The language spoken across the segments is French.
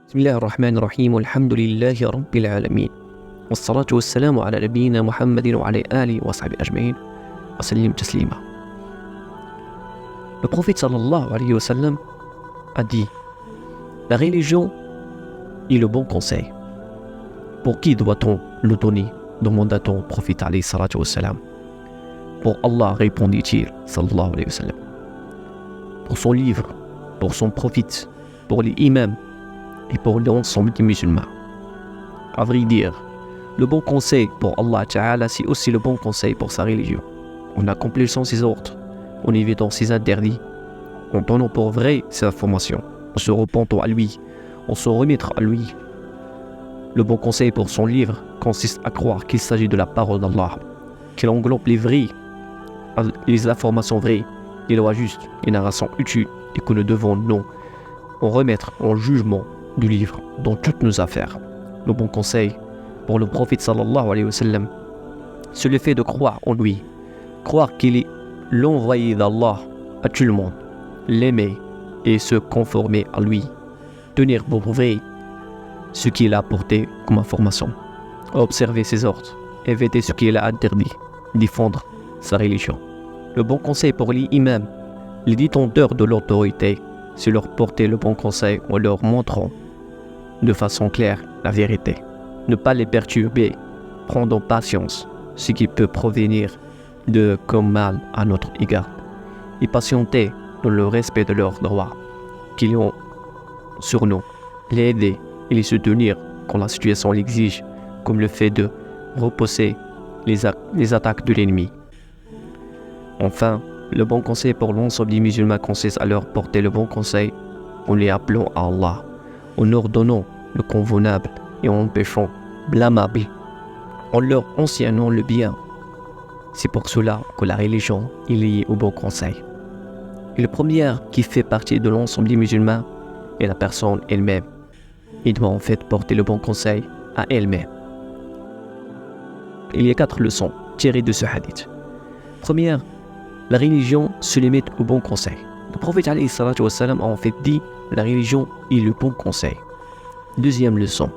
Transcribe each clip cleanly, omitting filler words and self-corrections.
بسم الله الرحمن الرحيم والحمد لله رب العالمين والصلاة والسلام على نبينا محمد وعلى آله وصحبه أجمعين وسلم تسليما. Le prophète sallallahu alayhi wa sallam a dit: la religion est le bon conseil. Pour qui doit-on le donner? Demanda-t-on au prophète alayhi salatu wa salam. Pour Allah, répondit-il sallallahu alayhi wa sallam. Pour son livre, pour son prophète, pour les imams et pour l'ensemble des musulmans. À vrai dire, le bon conseil pour Allah Ta'ala, c'est aussi le bon conseil pour sa religion. En accomplissant ses ordres, en évitant ses interdits, en tenant pour vrai ses informations, en se repentant à lui, en se remettant à lui. Le bon conseil pour son livre consiste à croire qu'il s'agit de la parole d'Allah, qu'il englobe les informations vraies, les lois justes, les narrations utiles, et que nous devons nous en remettre en jugement du livre dans toutes nos affaires. Le bon conseil pour le prophète sallallahu alayhi wa sallam, c'est le fait de croire en lui, croire qu'il est l'envoyé d'Allah à tout le monde, l'aimer et se conformer à lui, tenir pour vrai ce qu'il a apporté comme information, observer ses ordres, éviter ce qu'il a interdit, défendre sa religion. Le bon conseil pour les imams, les détenteurs de l'autorité, c'est leur porter le bon conseil en leur montrant de façon claire la vérité. Ne pas les perturber, prendre patience ce qui peut provenir de comme mal à notre égard, et patienter dans le respect de leurs droits qu'ils ont sur nous, les aider et les soutenir quand la situation l'exige, comme le fait de repousser les attaques de l'ennemi. Enfin, le bon conseil pour l'ensemble des musulmans consiste à leur porter le bon conseil en les appelant à Allah, en ordonnant le convenable et en empêchant blâmable, en leur enseignant le bien. C'est pour cela que la religion est liée au bon conseil. Et le premier qui fait partie de l'ensemble des musulmans est la personne elle-même. Il doit en fait porter le bon conseil à elle-même. Il y a 4 leçons tirées de ce hadith. Première, la religion se limite au bon conseil. Le prophète alayhi salatu wa salam a en fait dit: la religion est le bon conseil. Deuxième leçon,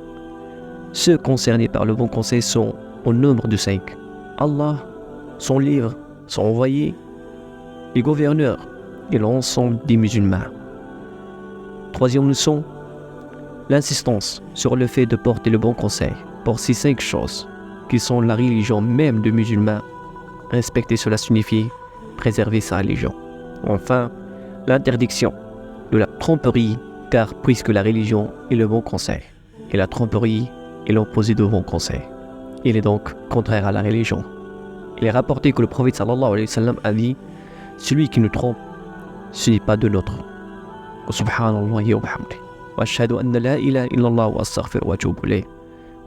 ceux concernés par le bon conseil sont au nombre de 5. Allah, son livre, son envoyé, les gouverneurs et l'ensemble des musulmans. Troisième leçon, l'insistance sur le fait de porter le bon conseil pour ces 5 choses qui sont la religion même des musulmans. Respecter cela signifie préserver sa religion. Enfin, l'interdiction de la tromperie, car puisque la religion est le bon conseil, et la tromperie est l'opposé du bon conseil, il est donc contraire à la religion. Il est rapporté que le prophète sallallahu alayhi wa sallam a dit: celui qui nous trompe, ce n'est pas de l'autre. Subhanallah wa bihamdihi. Wa ashhadu anna la ilaha illallah wa astaghfiru wa atubu ilayh.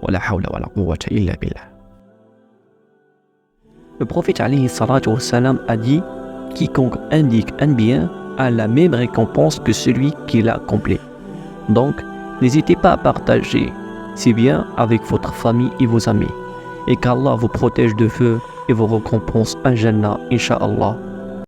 Wa la hawla wa la quwwata illa billah. Le prophète alayhi salatu wa salam a dit: quiconque indique un bien a la même récompense que celui qui l'a accompli. Donc, n'hésitez pas à partager ces biens avec votre famille et vos amis, et qu'Allah vous protège de feu et vous récompense un Jannah, Inch'Allah.